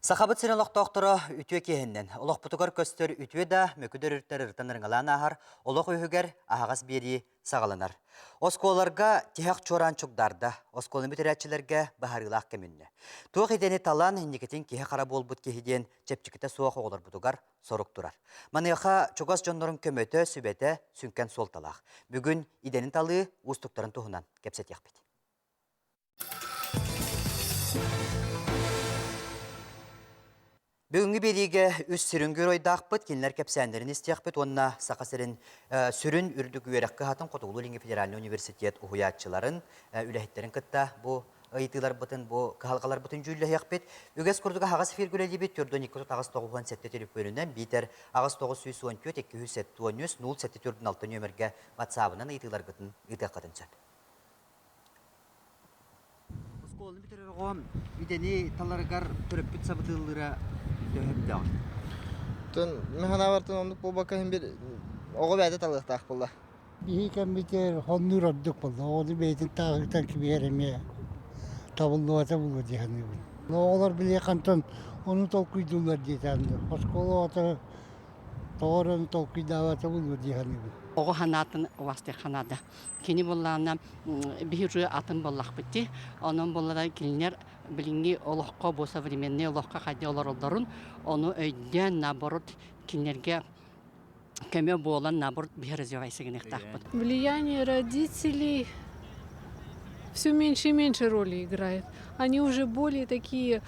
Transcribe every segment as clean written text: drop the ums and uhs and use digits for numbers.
Сахабыт сенен доктора ütüе кехеннен. Олох путугар көстөр ütüе да мөкүдөр үрттер ыртанырыңалан ахар, олох үйігер ағағас бери сағаланар. Осколарга тихақ чоран чугдарда, осколын бүтерәтчілерге бахарылақ кемінні. Туық едені талан хендекетін кеhe қара болбут кехеден чепчікіті суақ оғылар бутугар сорук турар. Маныяха чугас жонларын көмөті сүбеті сүнкен сол талақ. Бүгін иденін талы устуктарын туғынан кепсет яқпет. Бүгінгі беліге үс сүрінгір ойдақпыт, кенлер кәпсәндерін істияқпыт, онына сақасырын сүрін үрдік үйераққы хатын Қотығылы Линге Федеральный университет ұхуятчыларын үләхеттерін қытта бұл ұйтылар бұтын, бұл қағалғалар бұтын жүйлі яқпыт. Үгіз күрдігі ағас фергілі бет түрді 2-9-97 телефонынан бейтер ағас 9-114-2-7-0-7-6 нөмірге ватсабынан ұйтылар бұтын ұйтаққатын сөп. Осколын бітірер оғам, бидені таларығар түріппіт сабытылыра дөһөбдөң. Тон механа бартын ондук болбакка бир ого бәдә талыктак булды. Бии кембитер хоннур ордук булды. Оды бейтин тагыктан кибереме табылды булды дигән. Олар биле кантон оны толкуйдылар дигән. Осколы ата тоорын толкуйдавата булды дигән. Ого ханатын васты ханада. Кени буллана бирү атын буллак битти. Анын буллада килнер билинги олоққа бо современный олоққа хадя олоролдорун оны өйден наоборот кинерге кеме болан наоборот бирөзөйсегене тахпыт. Влияние родителей все меньше и меньше роли играет. Они уже более такие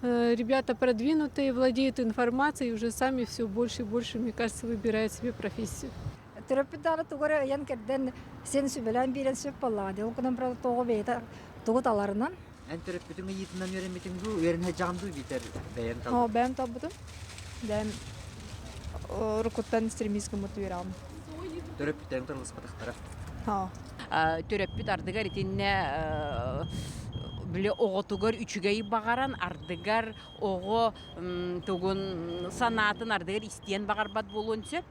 ребята продвинутые, владеют информацией, уже сами все больше и больше, мне кажется, выбирают себе профессию. Терапевтара тугара ян керден сен сүбелен бирен сөп баллады. Окудан про того бета того таларынан. Эн терапевтің етінен өреметін бұл, өріне жанды битер бәйін талды. Бәм табыдым. Бәм рукоттан стремизгы мотуирам. Терапевтің тұрылыс қатықтары. Төрөппүт ардыгар итинне биле оготугар үчүгей багаран ардыгар ого тугун санатын ардыгар истиен багарбат болунчу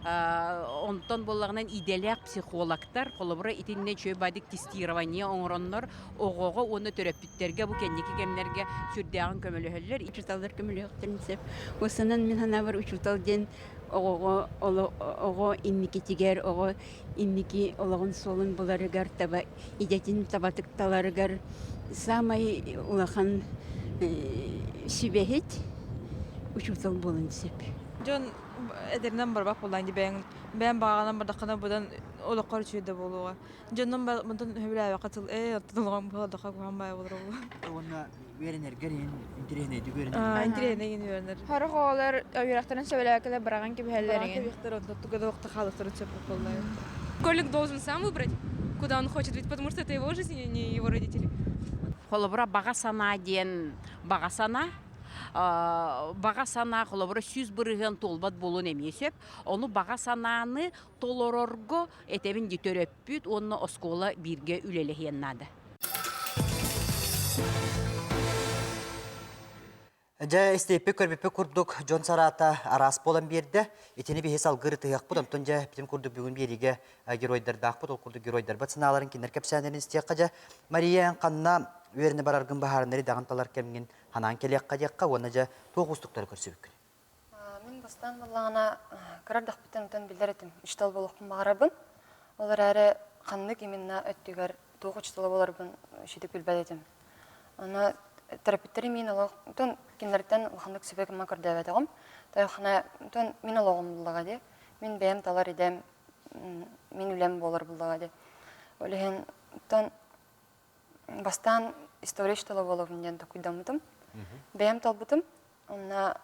онтон боллагынан иделек психологтар колобура итинне чөй бадык тестирование оңроннор огого оны төрөппүттерге бу кенники кемнерге сүрдөгөн көмөлөһөллөр учурталдар көмөлөктөрүнсеп осынан мен хана бар учуртал ден ого инникитигер ого инники ологон солун буларыгар таба идетин табатыкталарыгар самай улахан сибехет учуртал болунсеп. Жон эдернен барбак булланды бен баганан бардакана будан олоққар чүйдө болууга. Жоннон мындан хөбүлө катыл тылган болдока куанбай болор. Оны веренергерин интернет дүгөрүн. Интернеттен вернер. Харахолар авирахтан сөйләкеле бараган кибелләрен. Виктор тугада вакытта халыктарын чөп боллай. Школьник должен сам выбрать, куда он хочет, ведь потому что это его жизнь, а не его родители. Колобура бага сана ден бага сана колобура сүз бырыгын толбат болун эмесеп, ону бага сананы толорорго этебин дитөрөппүт, оны оскола бирге үлелехеннады. Жа истеппе көрбеппе курдук Жон Сарата арас болан берді. Етені бейес алғыры тыяқ бұд. Амтон жа бітім курдук бүгін береге геройдарды ақпыд. Ол курдук геройдар бат сыналарын кендер кәпсәндерін істеққа жа. Мария қанна өріні барарғын бағарынары дағанталар кәмген ханан келеққа деққа. Оны жа тоғыстықтары көрсі бүкін. Мен бастан болағына қырардақ біттен ұтын білдер етім. Үштал болуқпын бағарабын. Олар әрі қанлық еменна өттігер тоғы үшталы боларбын шетік білбәд етім. Оны терапевттери мен олоғын кендерден ұлғандық сөбегіма көрді әвәдіғым. Тайықына мен олоғым бұлдаға де. Мен бәйім талар едем, мен үлем болар бұлдаға де. Олеген бастан история шталы болуғынден тақуйдамыдым. Бәйім тал бұдым. Онна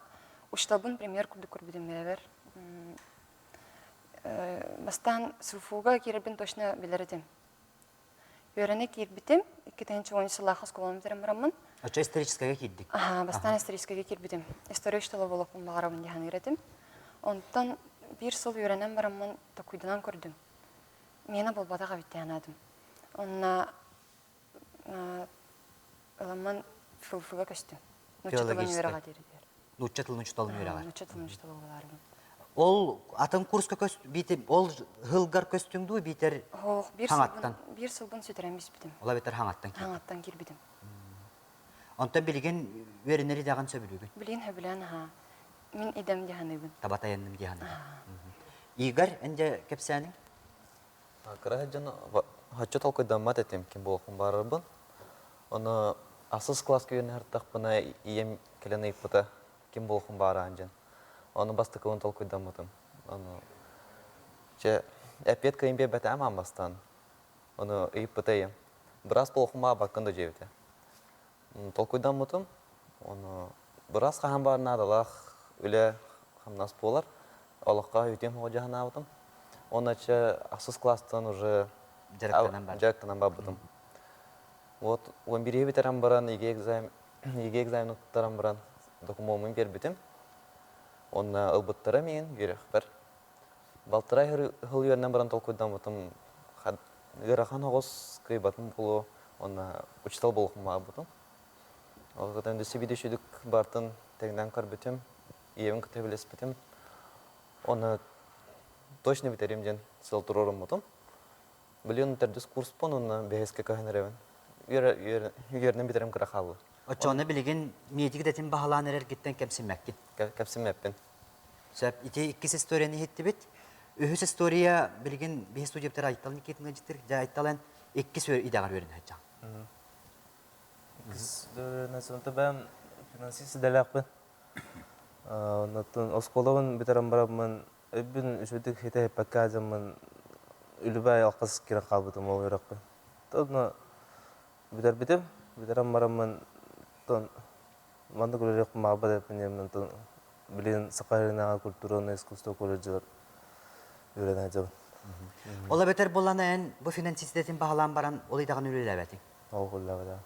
ұшталбын премьер күрді көрбедім бәйбер. Бастан сұрфуға керербін точно білер едім. Өріне кербітім. 2-10 лақыз қолым терем барамын. Ача историческая киддик. Бастан историческая кирбидим. История шталы болуқпын бағарабын деган еретім. Онтан bir сыл өренен барамын тақуйданан көрдім. Мені болбадаға бітті анадым. Онна ыламын филфыға көстім. Нучатылын өреға дердер. Нучатылын ұшталын өреға. Нучатылын ұшталын өреға. Ол атын курска битем, ол хылгар көстүңдү битер хаңаттан. Bir сылбын сөтерен бис бітім. Ола бетер хаңаттан кир. Хаңаттан кир бітім. Онтан билген веренери даган сөбүлүгүн. Билин хөбүлән ха. Мин идем дияһаныбын. Табатаянным дияны. Игорь энде кепсәнең. Кырахаджан хаччо толкойдан мат этем ким болхун барыбын. Оны асыз класс күйен хартақпына ием келені иппыта ким болхун бары анжан. Оны бастықын толкойдан матым. Оны че әпет кайынбе бәті әман бастан. Оны иппыта ем. Біраз болхун бары баққында жевді. Толкойдан матым. Оны біраз қахан барын адалақ үлі хамнас болар. Алыққа үйтем хоғажағын абытым. Оны че асыз класстан уже жарықтанан бабытым. Вот 11-е битерем баран, иге экзамен уттарам баран, документумун бербитим. Онна ылбыттара мен берек бар. Балтырай хыл үйернен баран толкойдан бутым. Ырахан оғыз кыйбатым болу, онна учтал болуқым бабытым. Олғыдан дөсі бидешүдік бартын тегнен карбитим, иевін күтебілес бітім. Оны точно битерем ден сыл тұрорым бутым. Білен тердіс курс пон, онна бәйеске кахыныревен. Үйернен битерем кырақалы. Очоны билген медик дәтин баһалан эрер гиттен кемсинмәккин. Кәпсинмәппен. Сөп ите иккис историяны хетти бит. Үһүс история билген бе студияптар айталын кетине житер. Ja айталан иккис идагар берин хаҗа. Biz nasılda ben finansist delakpın. Natun oskolavın biterim barabın. Ebin üçüdük hete pakazımın ülübay alqas kira qabıtım ol yoraqpın. Tadna biterim barabın ton manda kulak mağbad etmenim ton bilin Sakarya Kültür ve İskусство колледжер öğreneceğim. Ola beter bolana en bu finansistletin bahalan baran olaydagan ülelebeti. Oğullava.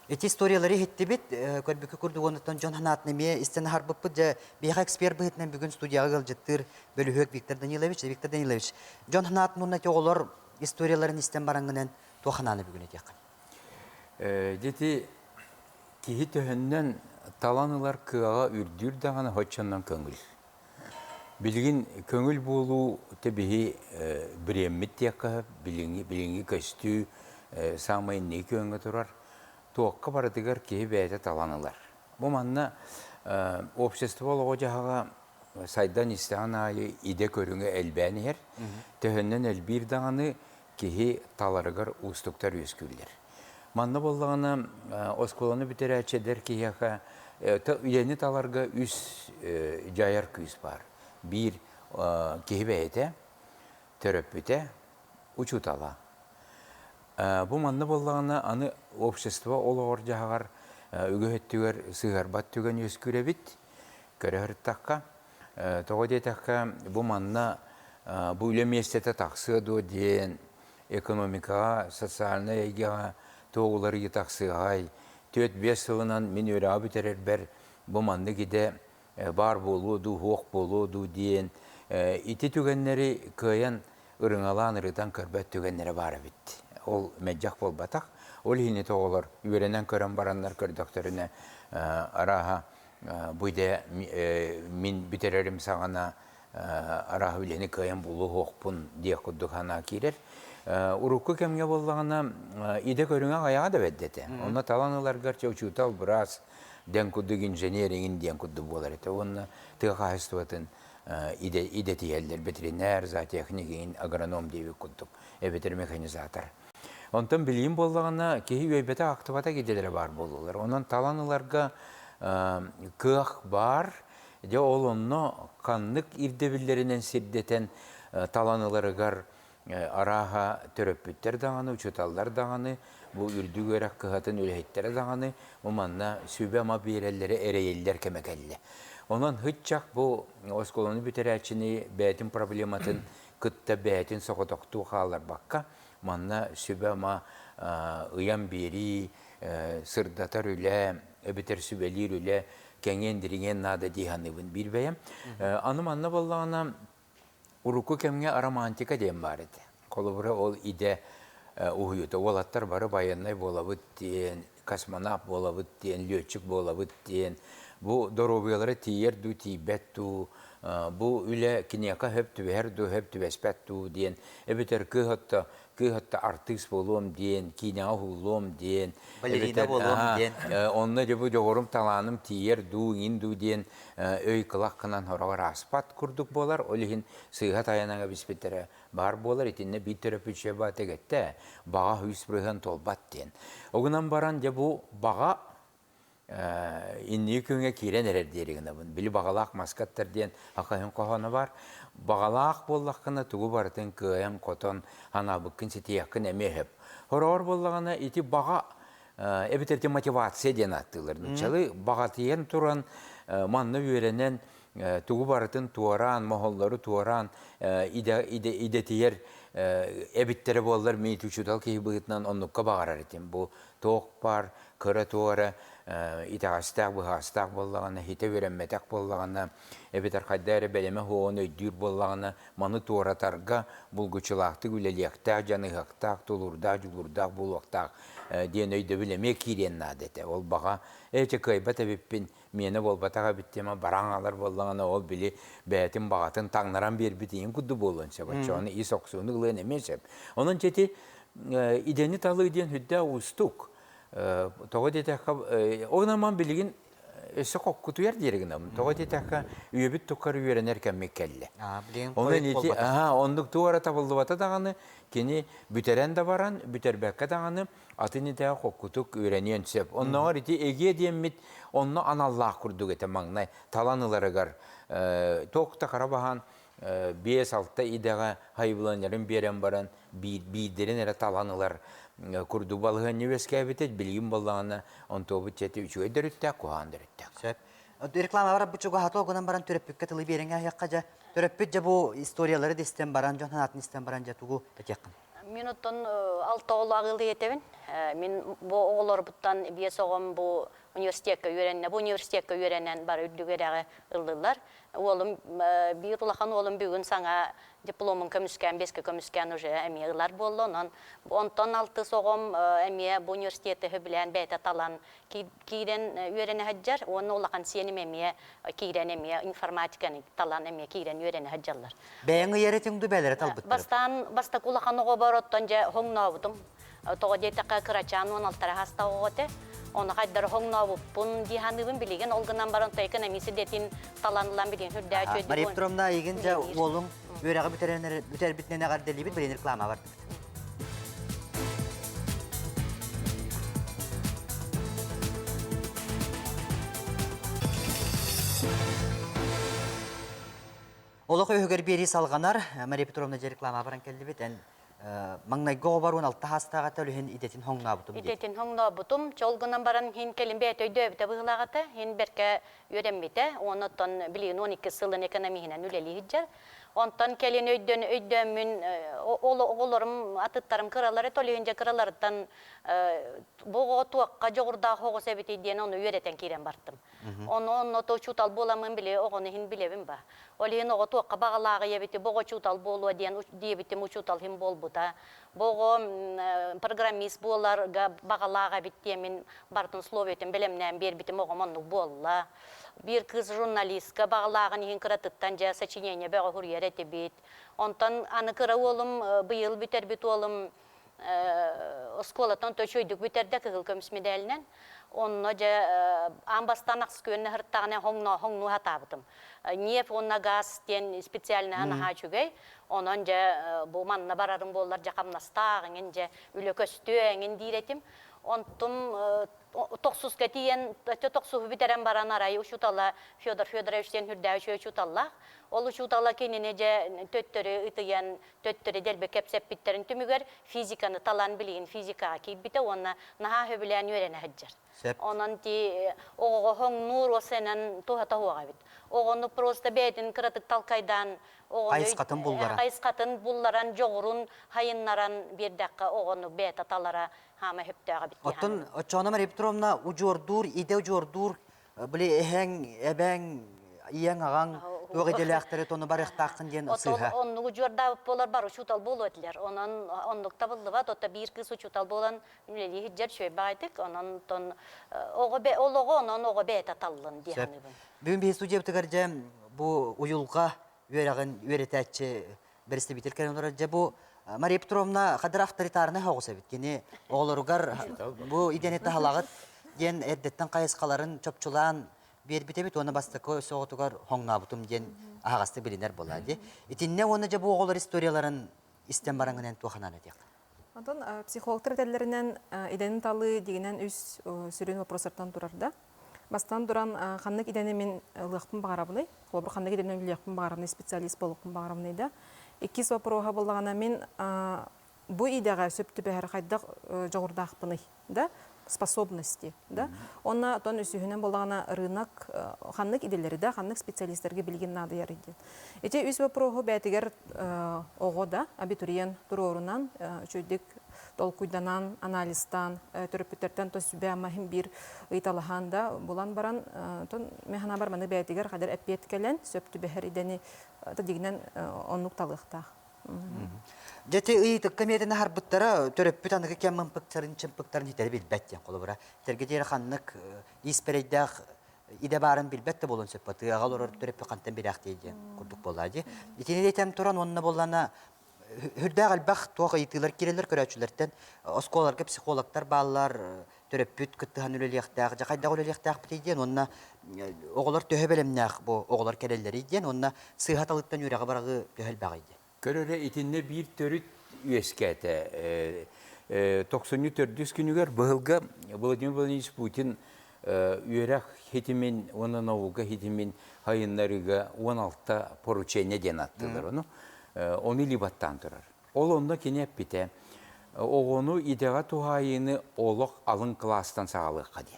Эти историялары хетти бит, көрбүкү курдугонуттан Жон Ханатны ме истен харбыппы же бияка эксперт быһытнан бүгүн студияга кылжыттыр бөлүхөк Виктор Данилович. Жон Ханат мунна тоголор историяларын истен бараңгынан тухананы бүгүн этеккан. Дети кихи төһөннән таланылар кыага үрдүр даганы хоччаннан көңүл. Билгин көңүл болуу тебиһи биреммит текка билинги көстү самай не көңгө турар. Тоққа барадығар кейі бәйті таланылар. Бұл манна общество олығы жағаға сайдан істіған айы иде көріңі әлбәні ер, төхіннен әлбір дағаны кейі таларығар ұстықтар өскүлдер. Манна болғаны осколаны бітер әчедер кейі аға үйені таларға үс жайар күйіс бар. Bir кейі бәйті, төріп біте, ұчу тала. Bu manna bollağına anı общество олар жағар үгөһөттүгөр сыгарбат түгөн өскүребит көрөһөртакка тоҕодетакка бу манна бу үлеместете таксыду ден экономикага социальный эйга тоголары таксыгай 4-5 жылынан мен өрө битерер бер бу манны киде бар болуду хок болуду ден ити түгөннери кыян ырыңалан ырыдан көрбөт түгөннери бар бит. Ол мәджақ бол батақ, ол хине тоғылар, үйренен көрен баранлар көрдіқтеріне араға бұйде мен бітерерім сағана араға білені көйен болу хоқпын дек құддықана керер. Урукку кемге болғана иде көріңе аяға да бәддеті. Оны таланылар ғарча учутал біраз ден құддық инженеріңін ден құдды болар еті. Оны тұға қайыстуатын иде тиелдер, ветеринар, зоотехникин, агроном дейбі құддық, ветер механизатор. Онтан білейін болғана кейі өйбеті ақтыбата кеделері бар болулар. Онан таланыларға кық бар, де ол онны қанлық ирдебілерінен сирдетен таланыларығар араға төрөппіттер дағаны, учуталдар дағаны, бұл үрді көрек қығатын өлейттері дағаны, ұманна сөбе ама берелері әрейелдер кемекелі. Онан хытчақ бұл осколаны бүтер әчіні бәйтін проблематын күтті бәйтін соқытоқту қалар баққа, манна сөбе ама ұян бері, сырдатар үлі, өбітер сөбелер үлі, кәңендірген нада дейханыбын бір бәйім. Аны манна болғана урукку кәмге аромантика дейін бар еді. Қолы бұры ол иде ұйыды. Ол аттар бары баяннай болабыд дейін, космонавт болабыд дейін, летчик болабыд дейін, bu dorovyaları tiyerdu, tibettu, bu üle kiniyaka hep tüverdu, hep tüvespettu diyen, ebiter kıhatta artist bolum diyen, kina hulum diyen, Balerina bolum diyen. Onunla da bu doğrum talanım tiyerdu, indu diyen, öy kılak kınan horavar aspat kurduk bolar, olihin sıhhat ayanağa bispitere bar bolar, itinne bir tarafı şebat egette, bağa hüsbrühen tolbat diyen. O günden baran da bu bağa inni küngə kiren erer diyerigine bun. Bili bağalaq maskattar diyen akayın kohana var. Bağalaq bollaqına tuğu barıtın kıyam koton hana bıkkın siti yakın eme hep. Horor bollağına iti bağa ebiterti motivasiya diyen attılar. Çalı bağa diyen turan manlı öğrenen tuğu barıtın tuğaran, maholları tuğaran idetiyer ebittere bollar meyit uçudal ki bıgıtnan onlukka bağırar etim. Bu toğuk par, kıra tuğara, itağıstak, bıhastak bollağına, hite verenmetak bollağına, ebiter haddare beleme hoğunu öydür bollağına, manı tuğratarga, bulguçılaqtı, güleliyaktak, canıhaktak, tulurdak, julurdak, bulvaktak, diyen öyde bileme kiren adete. Ol bağa, ece kaybat ebippin, mene bolbatağa bittema, barağalar bollağına ol bili, beytin bağatın tanlaran bir bitiyin kudu bolunca, başça onu iyi soksuğunu ılığın emesep. Onun çeti, ideni talı diyen hüdde ustuk. Toğa detekka, o zaman bilgin ese kokkutu yer diyerigine. Toğa detekka üyebit tukarı öğrenerken mekelle. Onun iti, onduk tuğara tabıldı bata dağını, kini büteren de varan, büter bekka dağını, atını da kokkutuk öğreniyen sep. Ondan iti Ege'ye diyen mit, onunla anallah kurduk ete mağnay, talanıları gar. Toğukta Karabahan, BS6'da ideğa hayvılanların beren baran, bildirin ere talanılar, kurdu balığı nüveske bitet bilgin balığına on tobu çeti üçü ederittek kuhandırıttek. Söp. Reklama var bu çoğu hatı oğunan baran töröpük katılı bir yerine yakkaca. Töröpükçe bu istoriyaları da isten baran, John Hanat'ın isten baran tuğu yakın. Minutun 6 oğlu ağıldı yetevin. Min bu oğullar buttan bir soğum bu üniversiteye öğrenen, bu üniversiteye öğrenen bar üddügere ıldılar. Oğlum bir ulakan oğlum bugün sana diplomun kömüsken, beske kömüsken uje emiyeler boldu. Ondan altı soğum emiye bu üniversiteye bilen beyte talan kiren öğrene haccar. Onun ulakan siyenim emiye kiren emiye informatikanı talan emiye kiren öğrene haccarlar. Beğeni yeretin dübelere talbıttır. Basta ulakan oğu barottanca honna oldum. Toğa deteka kıraçan 16 hasta oğute. Onu kaydar honna bun dihanıbın bilgin olgunan baron ta ekonomisi detin talanılan bilgin hürdâ çöydü. Marip durumda igince oğlun öğreği biter bitene kadar deli bir reklama var. Olaq öğür beri salğanar, Marip durumda reklama varan keldi biten. Mangay gobar 16 hastaga tölühen idetin honna butum. İdetin honna butum. Çolgunan baran hin kelim beyte ödövde bığılağıta. Hin berke öğrenmite. Ondan bilin 12 sılın ekonomihinen üleli hiccar. Ondan kelin öydömün oğullarım, atıtlarım kıraları, toluyunca kıralardan bu tuakka joğurda hoğu sebeti diyen onu öğreten kiren barttım. Onu to çutal bolamın bile, onu hin bilevim ba. Olihin o tuakka bağlağı yebiti, boğu çutal bolu diyen diyebitim u çutal hin bol buta. Boğu programist bolar bağlağı bittiyemin bartın slovetin bilemnen bir bitim oğum onu bolla. Bir kız jurnalistka bağlağın hin kıratıttan ja saçinyenye bağı huriyere bit. Ondan anı kıra oğlum bıyıl biter bit oğlum skolatan töçöydük biterде kıgıl kömüs medalinen. Onunla ja ambastan akskönne hırttağına hongnu hatabıtım. Niyef onna gaz diyen spesialina ana haçugay. Ondan ja bu manna bararım bollar jakamnastağın ja üle köstüğün diretim. Ontum toksuz ketiyen toksuz biteren baran arayı uçutalla Fyodor Fyodorovичтен hürdäçü uçutalla. Ol uçutalla kenine töttörü ıtıyan töttörü delbe kepsep bitterin tümüger fizikanı talan bilin fizika ki bite ona naha höbilen öğrene haccar. Onan ti o hong nur o senen tuhata huagabit. Onu prosta beytin kıratık talkaydan Kayıs katın bullaran joğurun hayınlaran bir dakika onu beyta talara hama heptağa bitti. Otun çoğuna Marip durumda ucurdur, ide ucurdur, bile ehen, eben, iyen ağan Туғы деляқтары тоны барықтақын ден сыға. Оннугу жорда болар бар учутал болу этлер. Онан оннук табылдыба тота бир кыз учутал болан үлели хиджар шөй байтык. Онан тон олого онан ого бета таллын диханыбын. Бүгін бей студия бұтығар бұл ұйылға өретәтші бірісті бітіркен олар бұл Мария Петровна қадыр авторитарны хауғыса біткені оғылырғар бұл иденетті халағыт ден әрдеттен қайысқаларын чөпчулан бет оны бастықы соғытығар хоңна бұтым ден ағасты білінер болады. Итінне оны бұл оғылыр историяларын істен бараңынан туақанан өтек. Антон, психологтар тәллерінен иденін талы дегенен үз сүрен вопросартан тұрарда. Бастан durан ханнык идене мен лыхпын багарабыны, колбур ханнык идене лыхпын багарабыны специалист болуқпын багарабыны да. Икис вопрога боллагана мен бу идега сөптү бәһәр хайдак жогурдакпыны да, способности да. Онна тон үсүһүнөн боллагана рынок ханнык иделери да, ханнык специалисттерге билген нады яр иде. Эте үс вопрогу бәтигер ого абитуриент турорунан чөйдик толкуйданан, анализтан, төрөпүттерден то сүбе амахим бир ыйталаханда булан баран тон механа бар маны бәтигер кадер әппет келен сөптү бәһәр идени дигенен оннук талыкта. Жете ыйты комедияны харбыттара төрөппүт аныгы кеммин пыктарын чымпыктарын хитер билбеттен колубура. Тергедер ханнык испереддах иде барын билбетте болон сөппаты агалор төрөппү кантен биракты ден курдук болады. Итине тем туран онна боллана Хүрдәг албах тоғы итылар керелер көрәчүләрдән осколарга психологтар балалар төрөппүт кыттыхан үлелектәг жакайда үлелектәг битен онна оголар төһөбелемнәк бу оголар керелләр иден онна сыйхаталыктан үрәгә барагы төһел багыйды. Көрөрө итинне бир төрүт үескәтә 94 күнүгәр быһылга Владимир Владимирович Путин үрәк хитимин оны науга хитимин хайыннарыга 16 поручение ден аттылар оны. Onu libattan durur. Ol onda kinep bite. Onu idega tuhayını olaq alın klastan sağlığı kadın.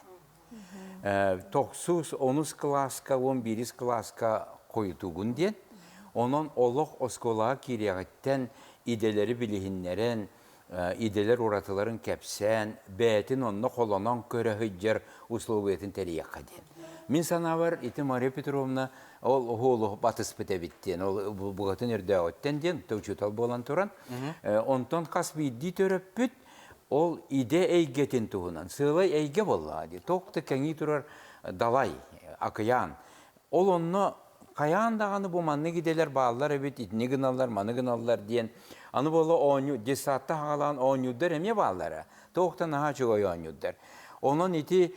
9-10 klaska, 11 klaska koyutuğun diyen. Onun olaq oskolağa kiriyagitten ideleri bilihinlerin, ideler oratıların kepsen, beytin onunla kolanan köre hıccar uslubiyetin teriye kadın. Min sana var, iti Maria Petrovna, ol oğlu batыс bite bittiyen, ol buğatın erde ötten diyen, tövçütal bolan turan. Ondan kas bir dit öröpüt, ol ide eygetin tuğunan, sığlay eyge bolladı. Toqta kengi turar dalay, akıyan. Ol onunla kayan dağını bu manlı gideler bağlılar, evet itini gınallar, manı gınallar diyen. Anı bolla onyu, desatta hağalan onyudlar emye bağlılara. Toqta naha çok onyudlar. Onun iti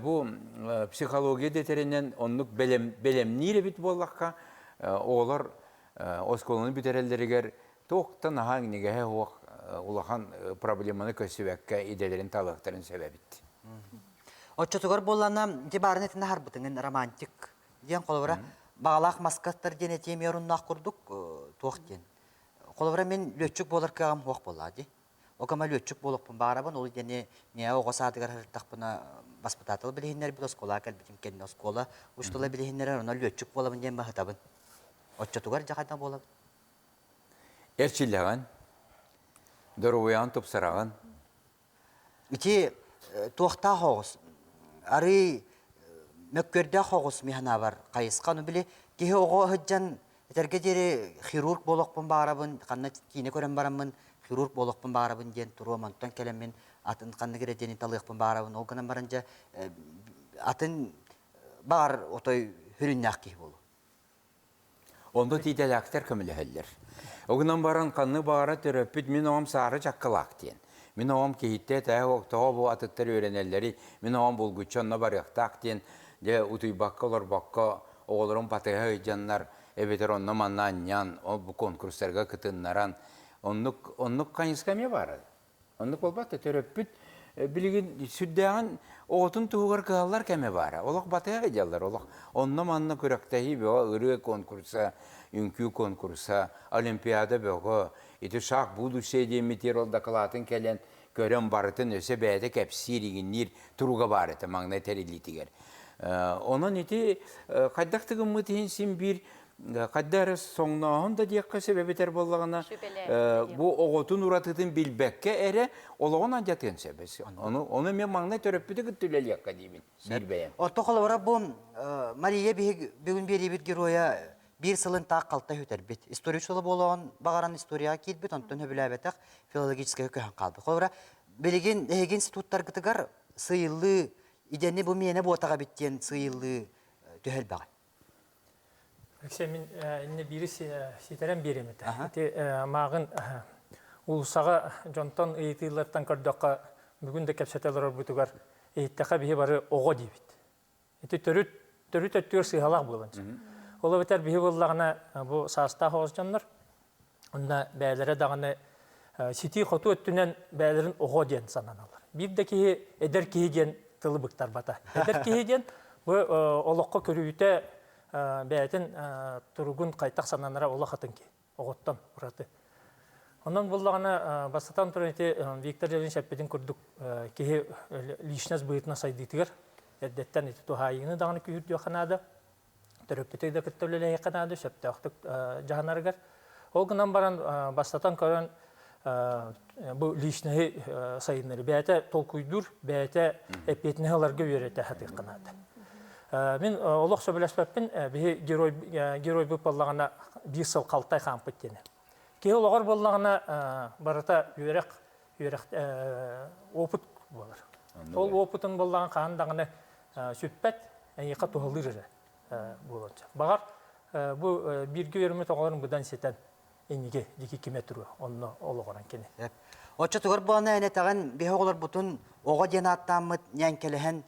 bu psikolojiya deterinden onluk belemniyle bit bollakka oğlar oskolanı biterelleriger toqtan aha nigehe ulahan problemini kösüvekke idelerin talıqların sebebitti. Oçotugar bollana dibarın etinde harbıtının romantik diyen kolubura bağlaq maskatlar diyen etiyem yorunnak kurduk toq diyen. Kolubura men löçük bolar kağım hoq bolladı. O kama löçük boluqpun bağırabın, olu dene ne oğa sadıgar hırtaqpına baspıtatılı bilehinler bir oskola kelbitim kendine oskola uçtula bilehinler ona löçük bolabın diyen bahıtabın. Oçotugar jakaydan bolabın. Erçilleğen, doroyan topsarağın. İki toqta hoğuz, arı mökkörde hoğuz mihana var qayısqanı bile kihe oğa hıccan eterge deri xirurg boluqpun bağırabın, kanna kine kören baramın Хирург болуқпын бағарабын ден тұруы мантон келеммен атын қанны кере дені талықпын бағарабын. Ол қынан барынша атын бағар отой хүріннәқ кей болу. Onda tidelakter kömülehəller. O gündən baran qanını bağıra töröpüt, min oğam sarı çaqqılaq diyen. Min oğam kehitte təyə oqtağa bu atıqtar öğrenelleri, min oğam bulguçanına barıqtaq diyen, de utuy bakka olar bakka, oğulların patığa höycanlar, ebeter onna manna anyan, bu konkurslarga kıtınlaran, Onluk kanyıskamiye var. Onluk olbatta töröpüt bilgin süddağın oğutun tuğugar kağallar keme var. Olak batıya gidiyorlar. Olak onna manna kürektehi bir o ırığı konkursa, ünkü konkursa, olimpiyada bir iti şah budu şeydiği meteorolda kalatın kelen gören barıtın öse beyde kepsiri nir turuga barıtı magneterili tiger. Onun iti kaddaqtıgın mıtihinsin bir Kaddar sonağında diyekka sebebeter bollağına bu oğutun uratıdın bilbekke ere olağın ancatın sebesi. Onu men magnet öröpüdü gıttülel yakka deyimin. Bir beyen. Orta kolabara bu Mariye bugün bir geroya bir сылын тақ қалта хөтербит. История шылы болуын бағаран история кетбит, онтын хөбіләбетақ филологическая көйін қалды. Қолыра, білеген институттар кітігар сыйлы, идені бұл мені ботаға біттен сыйлы төхел бағын. Мен инне бири ситерен беремет. Мағын улусаға жонтон ыйтыйлардан көрдөкка бүгүн да кепсетелер бутугар ыйттака бихи бары ого дейбит. Төрүт өттүр сыйгалак болончу. Ола бетер бихи боллагына бу сааста хоожжоннор. Онда бәйләре даганы сити хоту өттүнен бәйләрен ого ден сананалар. Бир де ки эдер киген тылы быктар бата. Эдер киген бу олокко көрүүтө бәйтін тұрғын қайтақ сананара ола қатынки, оғыттан ұраты. Онан болағына бастатан тұрын Виктор Левин шәппеден көрдік кейі лишнес бұйытына сайдыйтығыр. Әддеттен тұхайыны дағаны күйірді қанады. Түріппетейді күттілілі қанады, шәпті ақтық жағанарығар. Ол күнан баран бастатан көрін бұл лишнеғі сайынлары. Бәйті толкүйдір, бәйті әпетіне ғаларға өйреті хатық қанады. Мен олық сөбіләспәппін герой бұп болағына бір сыл қалтай қамп өттені. Кей олығыр болағына барыта үйрек опыт болыр. Ол опытын болағын қағындағыны сөппәт әйеқа тұғылыр болынша. Бағар бұл бірге өрімет оғыларын бұдан сетен әнеге деке кеме тұру, оны олығыран кені. Отча тұғыр болағына әнетағын бе оғылар бұтын оға ден аттамыт нәнкеліхен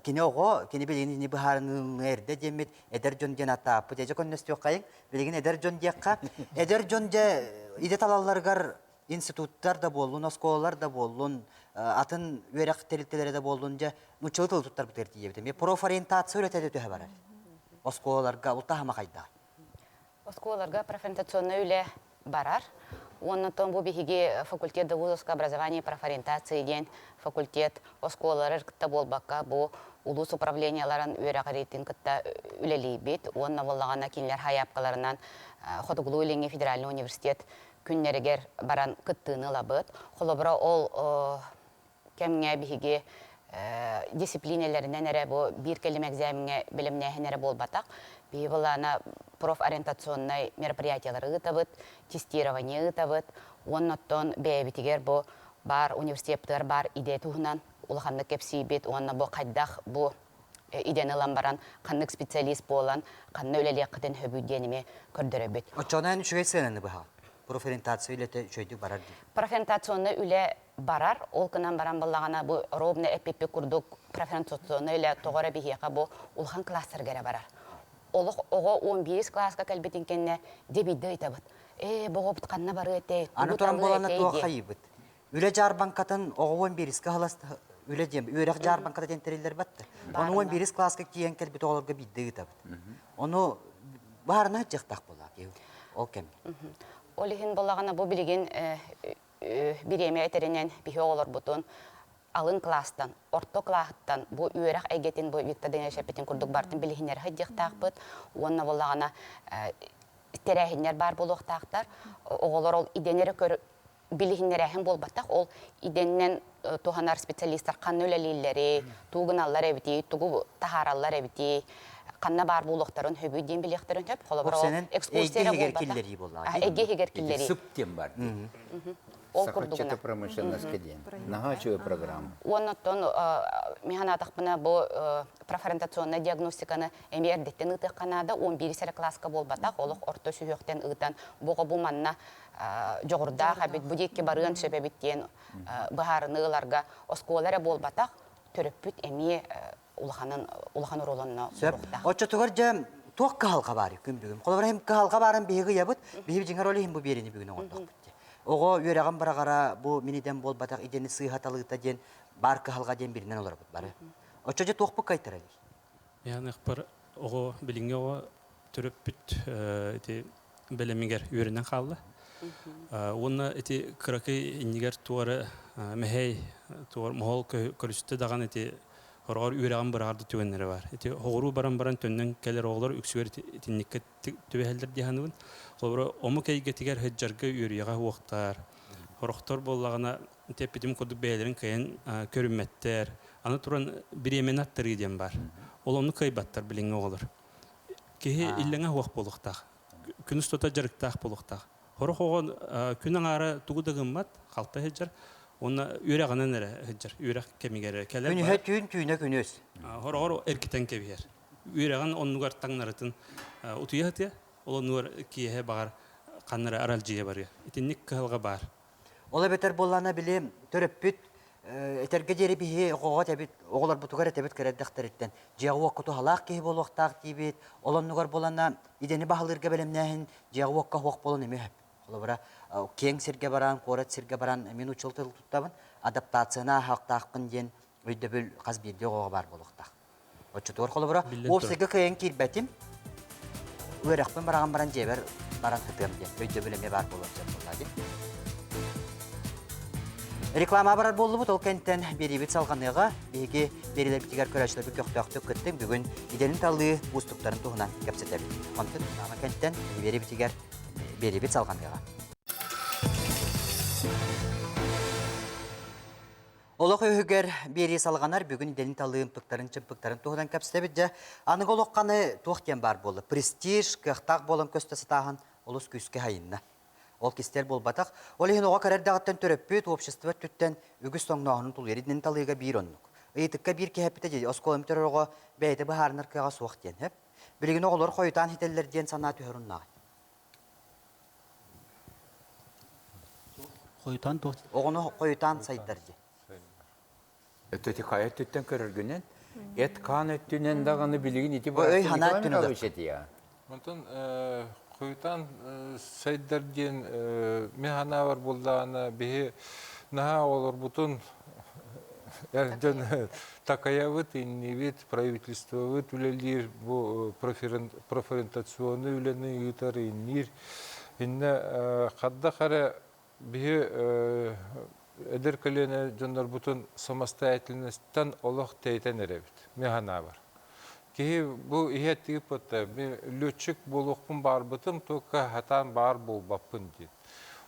Kini oğu, kini bilgini baharının erde demit, eder jon cenata, putece konnes yokkayın, bilgin eder jon diyakka, eder jon de idet alallargar institutlar da bolun, oskolalar da bolun, atın verek telittelere de bolunca, muçağı tılı tuttar bu tertiye bitim. Prof orientasyon öğretedi tühe barar. Oskolalarga ultahama kayda. Oskolalarga профориентационный öyle barar. Оннотон бу биһиги факультет вузовского образования и профориентации ден факультет осколары кытта болбакка бу улус управленияларын үйрәгәритин кытта үлелибит. Онна боллагана кинләр хаяпкаларынан Хотуглуйленге федеральный университет күннәрегер баран кыттыны лабыт. Холобра ол кемгә биһиги дисциплиналарынан әре бу бир келем экзаменге белемнәһенәре болбатак. Бивалана профориентационный мероприятиялары ытабыт, тестирование ытабыт, оннотон бәйбитигер бу бар университеттер бар иде туһунан улаханны кепсибит, онна бу кайдах бу идены ламбаран каннык специалист болан, канны өлелек кытын хөбүдениме көрдөрөбүт. Очонан шугайсенени баха. Профориентация үлете шөйдү барар ди. Профориентационный үле барар, ол кынан баран баллагана бу робна эппи курдук профориентационный үле тогора бихига бу улхан класстергере барар. Олық оғы 11 класска кәлбетін кәнне дебейді айтабыд. Бұғы бұтқанна бары әтей, Аны тұран боланы туа қайыбыд. Үле жар банкатын оғы 11-кі қаласты үле дем, үйрек жар банката тентерелер бәтті. Оны 11 класска кейін кәлбет оғыларға бейді айтабыд. Оны барына жақтақ бола, ол кәм. Олығын болағана бұл білген біреме әтерінен бихе олар бұтын, алын класстан, орто класстан, бу үйрәк әйгетін, бу Виктор Левин шәппетін күрдік бартын білігінер хыддықтақ бұд. Онына болағана терәхінер бар болуқтақтар. Оғылар ол иденері көр білігінер әхін болбаттақ. Ол иденнен туғанар специалисттар қанны өлелейлері, туғыналар әбіті, туғы тахаралар әбіті, қанна бар болуқтарын хөбүйден біліктерін хөп. Ол сенің әйге хегер киллері. Сүптен бар. Сахачета промышленности ден. Нагачуя программу. Оннотон механатық бұна бұл профориентационный диагностиканы әмердеттен ұтық қанада 11 класска болбатақ, олық орто сүйектен ұтан бұғы бұманна жоғырда қабет бұдекке барыған шөбебеттен бұхарыны ұларға осколары болбатақ, түріппіт әме ұлғаны ролынна ұрықта. Отча тұғыр жа туақ қағалға бары күн бүгін. Қолабыр әм қағалға барын бейгі ябыт, бейгі жеңер олы хем бұ берені бүгін оңындық бітті. Оғы үйрәған барағара бұл менеден бол батақ идені сыйғаталығыта ден бар қағалға ден бірінен олар бұд бары. Отча жа туақ бұ қайтыр әлі? Яғын әқпар оғы білінге оғы түріп бүт бәлемігер үйрінен қалды. Оны қырақы инегер туары мәхей туар мұғол көрісті даған Хоргор үйрәгән барарды түгеннәре бар. Хоғыру баран төннән кәлер оғлар үксүгәр тинниккә түбәһәлдер диһаныбын. Холбара омы кәйгә тигәр хәҗҗәргә үригә вакыттар. Хорохтор боллагына тепидим кодык бәйләрен кәен көрүмәттәр. Аны туран биременаттыр идем бар. Ол оны кайбаттар билең оғлар. кеһи иллеңе хуак болуктах. Күнүс тота жарыктах болуктах. Хорох огон күнүн ары тугудагыммат халта хеджер. Онна үрәгәнән эре хеджер. Үрәк кемигәре келе. Күнүһө түйүн түйүнө күнүс. Хорор эркитен кебиер. Үрәгән оннугар таңнарытын утуяһтя. Ол нур кие багар каннары аралжыя бар. Итинник кылга бар. Ола бетер боллана билем төрөппүт этерге жери бихи огога тебит оголар бутугар тебит кереддактырыттан. Жагы окуту халак ки болохтак тибит. Олоннугар болана идени бахылырга белемнәһин жагы окка хок болон эме. Ола бара кең сирге баран, корат сирге баран мен учултыл туттабын. Адаптацияна хактакын ден өйдөбүл каз бирде ого бар болохтак. Очутур холо бара опсеге кең кирбетим. Өрөкпен баран жебер баран хытым ден өйдөбүл эме бар болот. Реклама барар болду бу толкенттен берибит салганыга биги берилер битигер көрөчлөр көктөктүк кыттың бүгүн иденин таллыы устуктарын тугунан кепсетебит. Онтон ама кенттен берибитигер берибит салганыга. Олох өһүгер бери салганар бүгүн иденин таллыын чымпыктарын тугунан кепсетебит же аныга олокканы туактен бар болду. Престиж кыктак болон көстөсү тагын олус күскө хайынна. Ол кистер болбатак, ол ehen оға карардагаттан төрөппүт общество түттен үгүс тоңногунун тулеридин талыга бир оннук. Ыйтыкка бир кепите же осколым төрөгө бейте бахарнар кага суак ден хеп. Билигин оголор койтан хителлерден сана төрүннаг. Койтан то. Огону койтан сайттар же. Өтөти кайыт түттен көрөргүнен эт кан өттүнен даганы билигин ити бар. Ой хана түнөгө. Онтон Куйтан сайдарден механа бар булдана бе на олар бутун эрден такаявыт инневит правительство түлелир бу профориентационный үлене ютар иннир инне кадда кара бе эдер калене жондар бутун самостоятельностьтан олох тейтен эребит механа бар. Ки бу иһеттиги пытта лөтчик болуқпын бар бытым тока хатан бар болбаппын дит.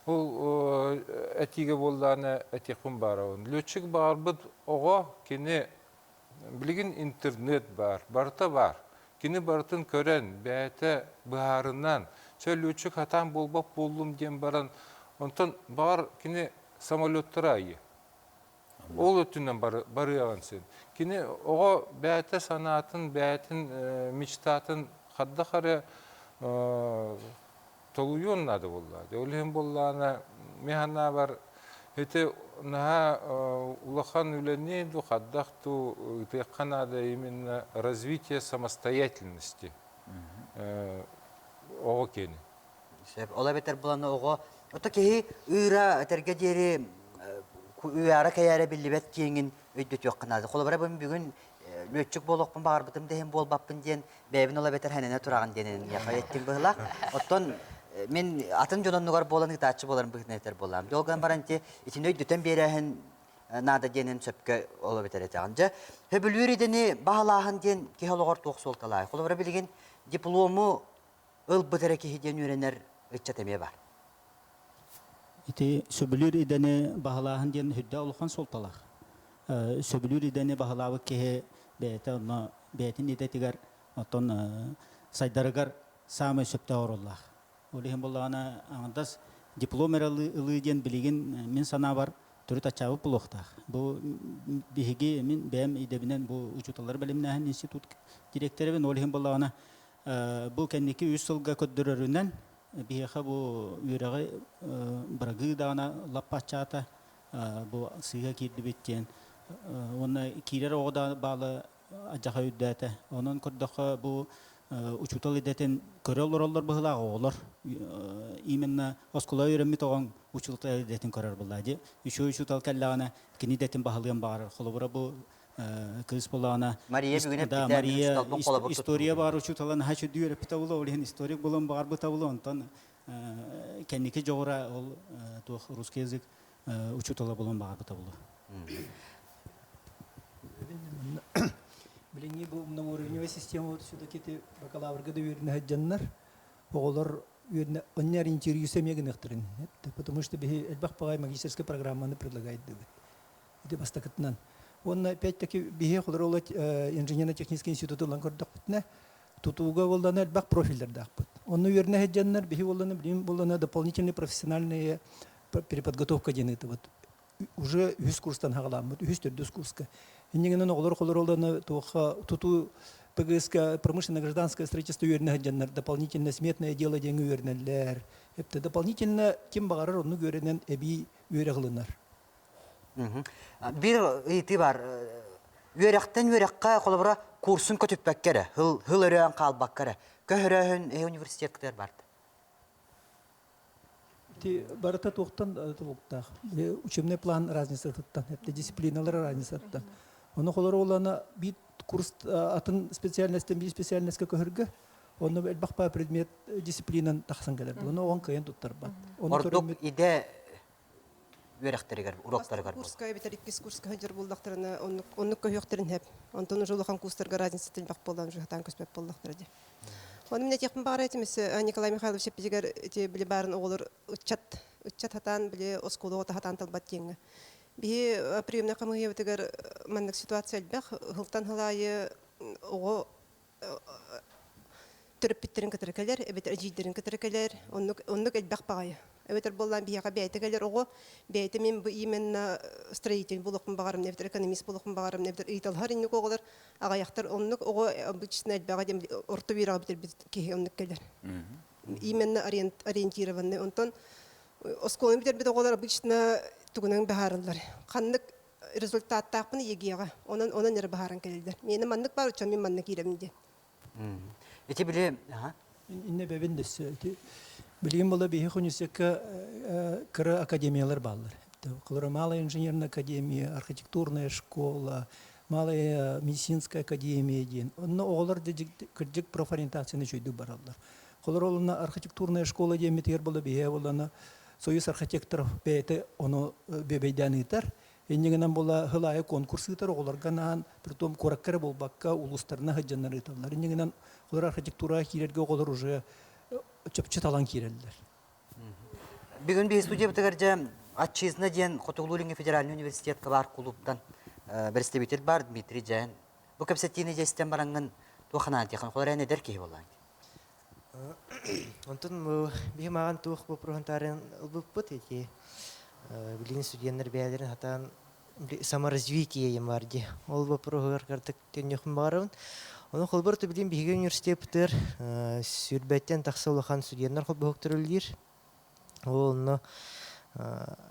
Ул этиге болланы этикпын барауын. Лөтчик бар быт ого кини билигин интернет бар, барта бар. Кини бартын көрен бәйте баарынан сө лөтчик хатан болбап болдум дем баран. Онтон бар кини самолеттара айы. Ол өтүнен барыяган сен. Кини ого бәйте санатын, бәйтин мечтатын хадда хары толуюн нады боллады. Олем болланы механа бар эте на улахан үлене ду хаддахту теканада именно развитие самостоятельности. Ого кени. Ола бетер буланы ого ото ки ыра тергедери Үйара каяра биллибет кеңин өйдөт жокканады. Колобара бүгүн лөтчүк болохпун багарбытым дехем болбаппын ден бэбин ола бетер ханена тураган денен яхаяттин была. Оттон мен атын жононнугар болан итачы боларым быгнетер болам. Жолган баранти итин өйдөтөн берехин нада денен сөпкө ола бетер этаганжа. Хөбүлүр идени баалахан ден кехологор тук солталай. Колобара билген диплому ыл бытере кехиден үренер ыччатеме бар. Ити сөбүлүр идени баһалаһын ден хүддә улхан солталар. Сөбүлүр идени баһалабы кеһе бәйте онно бәйтин иде тигәр отон сайдарыгар самы сөптә ороллах. Олиһин буллана андас дипломералы ылыден билеген мен сана бар түрү тачабы булохтах. Бу биһиги мен бәм идебинен бу учуталар белемнәһен институт директоры олиһин буллана бу кенники 3 сылга көддөрөрүннән биһиха бу үрәгә брагы дана лапачата бу сыга кирди биттен. Оны кирер огда балы ажаха үддәте. Онун көрдөхө бу учутал идетен көрөлөр быгыла олор. Именно оскола үйрөнмү тогон учутал идетен көрөр булады. Учутал келлагана кинидетен баһалыгын бар. Холобора бу кыз болана Мария бүгүн да Мария история бар учуталан хачу дүйөр питабылы олен историк болон бар бытабылы онтон кенники жогора ол тух русский язык учутала болон бар бытабылы. Билинги бу уровневая система все-таки те бакалаврга да үйрөнө жаннар оголор үйрөнө оннер интервью семеген ыктырын. Потому что бе элбах пагай магистерская программаны предлагает дебет. Это бастакытнан. Он опять-таки бихе худоролот инженерно-технический институт лангордакутне тутууга болланы элбак профильдер дакпыт. Онну үйөрүнө хеджаннар бихи болланы билим болланы дополнительный профессиональные переподготовка деныты вот. Уже 100 курстан хагаламыт, 100 курска. Иннигенен оголор колор олданы туха туту ПГСК промышленно-гражданское строительство үйөрүнө хеджаннар, дополнительно сметное дело деңи үйөрүнөлөр. Эпте дополнительно ким багарар онну үйөрүнөн эби үйөрө кылынар. Bir iti var. Üyerekten üyerekka kolabora kursun kötüpbek kere. Hıl öreğen kalbak kere. Köhöröhün üniversitetler vardı. Барата тоқтан толуктах. Учебный план разница туттан. Эпте дисциплиналар разница туттан. Оны холор оланы бит курс атын специальностьтен бит специальностька көһөргө. Оны элбак па предмет дисциплинан тахсан келер. Оны он кыйын туттар бат. Ордук иде üyerekterigер, uroktарыгар. Курска битер 2 курска хаҗыр булдактырына, онны көйөктерин хеп. Антон жолухан курстарга разница тилбак болдан жыгатан көспөп болдактырды. Оны менә техник бар этимес Николай Михайлович Пизигер эти били барын оголор учат хатан били осколо хатан талбат теңе. Би приемна камыгы битер мандык ситуация элбек хылтан халайы ого төрөппиттерин кетеркелер, эбет ажидерин кетеркелер, оннук элбек багай. Эбетер боллан бияга бәйтегелер ого бәйте мен бу именно строитель булыкмын багарым, нефтер экономист булыкмын багарым, нефтер италхар инник оголар агаяктар оннук ого обычно элбега дем орто бирага битер ки оннук келер. Именно ориентированный. Онтон осколын битер бит оголар обычно тугунан бахарылар. Каннык результат тапны егега. Онан нер бахаран келдер. Мени мандык бар үчүн мен мандык иремди. Эти биле, инне бебендес. Билим бола бихи хунисека кыра академиялар баллар. Кылыра малая инженерная академия, архитектурная школа, малая медицинская академия ден. Онна оголар кырдык профориентацияны жүйдү баралар. Кылыра олна архитектурная школа ден метер бола бихи болана союз архитекторов бейте оны бебейданытар. Эннигенен бола хылайы конкурсытар оголарганан, притом кораккара болбакка улустарына хаджаннарыталар. Эннигенен кылыра архитектура кирерге оголар уже чөпчө талан кирелдер. Бүгүн бир студия битергерже Атчизна ден Хотуглулинге федеральный университетке бар клубтан представитель бар Дмитрий Жан. Бу кепсетине жестен баранган тухана техан холар не дерки болан. Онтон би маган тух бу программтарын ылбыппыт эти билин студенттер бәйләрен хатан саморазвитие ямарди. Ол бу программалар картык төньякын барып Оны холбар төбиден биге университеттер сүрбәттен тахсылыхан студентлар хол бөхтөрүлдер. Олны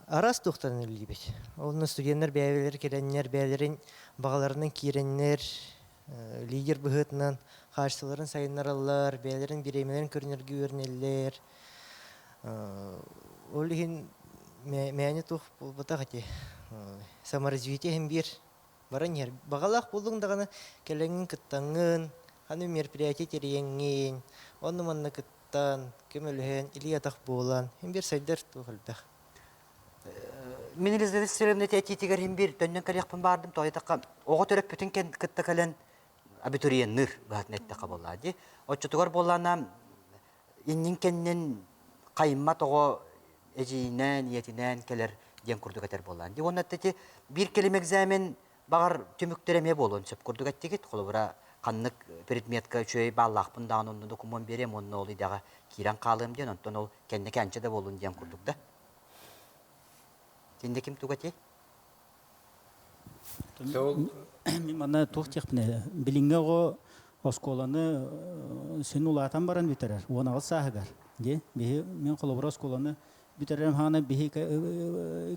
арас тохтан үлдибет. Олны студентлар бәйләр келәннәр бәйләрен багаларының киреннәр лидер бөхөтнән харчыларын сайыннаралар, бәйләрен биремеләрен көрнәргә үрнәлләр. Олыгын мәне тох бутагати. Саморазвитие һәм бир Баранер, багалах булдың даганы келеңин кыттаңын, ханы мероприятие тереңин, онны манны кыттан, кемелген, илиятах болан, һәм бер сайдар тухылдах. Мен изледистеремне тетитигер һәм бир төннән кәрәкпен бардым, тойтакка. Ого төрөп бүтән кытта кален абитуриеннер бәһнәттә кабыллады. Очтугар боллана иннин кеннен каймат ого эҗинән, ниятинән келер ден курдук этер боллан. Ди оннатты бир келем экзамен Багар түмүктөрөме болон сөп көрдүк аттигит холобура каннык предметка чөй баллахпын да онун документ берем онун ол идага кирен калым ден онтон ол кенне канча да болун дем курдук да. Сенде ким тугати? Мен мана тохтекпне билинге го осколаны сен улатан баран битерер. Онагы сагыгар. Ди, мен холобура осколаны битерем хана бихи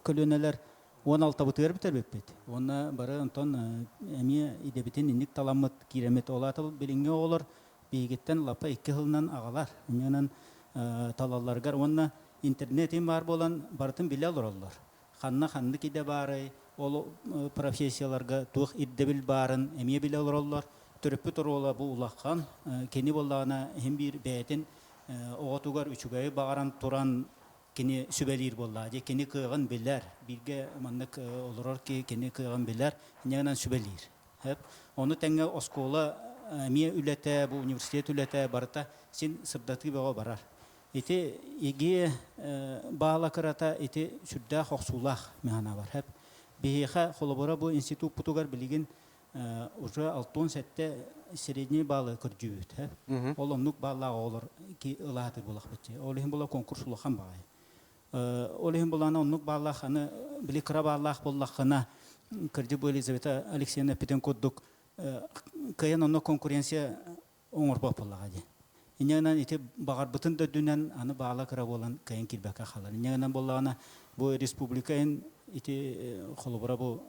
көлөнелер 16 бутыр битербеппет. Онна бары онтон эми идебитин инник таламыт киремет олатыл билинге олар бигеттен лапа 2 жылдан агалар. Менен талалларгар онна интернетин бар болан бартын биле алырлар. Ханны киде бары ол профессияларга тух иддебил барын эми биле алырлар. Төрөппү торола бу улаккан кени боллагана hem bir бетин оготугар үчүгөй багаран туран кени сүбелир болла же кени кыгын билер бирге маннык олорор ки кени кыгын билер нягынан сүбелир хеп оны теңге оскола мие үлете бу университет үлете барта син сырдаты бего барар эти иге баала карата эти сүддә хоксулах механа бар хеп биха холобора бу институт путугар билигин уже 6-7 средний баллы көрдүбүт. Ол оннук баллага олар ки ылаатыр булак битчи. Ол хим була конкурс улахан бай. Ол хим булана оннук баллах аны биликра баллах буллахына кырдыбы Елизавета Алексеевна Петенкодук каян онно конкуренция оңор бапылага ди. Инянан ите багар бытын да дүнен аны баала кыра болан каян килбекка халар. Инянан буллагана бу республикаен ите холобора бу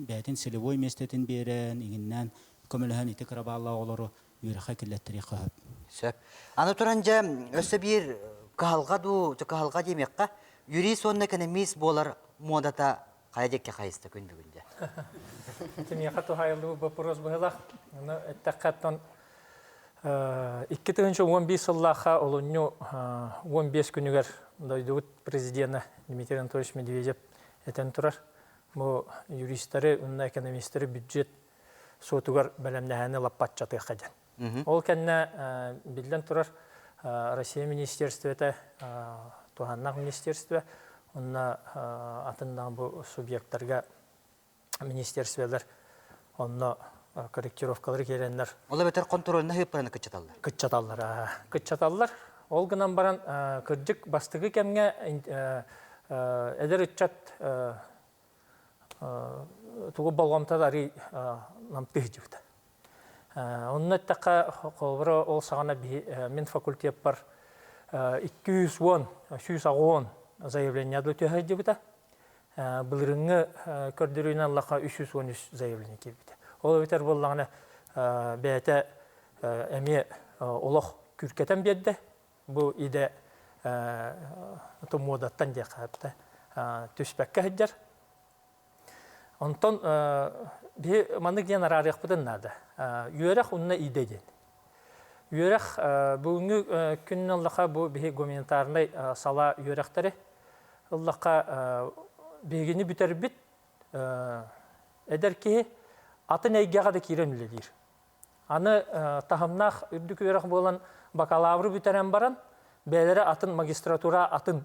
бәтин селевой местетин берен игиннен көмөлһән ите кыра баала олору юраха киллеттери кахып. Сөп. Аны туранжа өсө бир калга ду, калга демекка юрист онна экономист болар модата кайдекке кайысты күн бүгүндө. Тем хату хайлы вопрос была. Ну это каттан 2015 жыллаха олонню 15 күнүгөр дойдут президент Дмитрий Анатольевич Медведев этен турар. Бу юристтери, унна экономисттери бюджет сотугар белемнәһәне лаппатчаты хаҗан. Ол кенне билден турар Россия министерството, Туганнак министерство, унна атындан бу субъекттарга министерстволар онно корректировкалар келеннер. Ола бетер контролына хыпраны Кытчаталлар. Ол гынан баран кырдык бастыгы кемге эдер ичат тугу болгомтадари намты жибде. Онна така колбро ол сагана мен факультет бар 210 заявление ду төһәҗибде. Былырыңы көрдүрүнө Аллаха 313 заявление кебите. Ол бетер боллагына бәте эми олох күркетен берди. Бу иде томодаттан жакапта түспәккә һәҗәр. Онтон би маны генералык бүтән нада. Юрах унна идеген. Юрах бүгүнкү күннән Аллаха бу би гуманитарный сала юрахтары Аллаха бегени бүтәр бит эдер ки атын әйгәгә дә кирен үлелер. Аны тахымнах үрдүк юрах булган бакалавр бүтәрән баран бәләре атын магистратура атын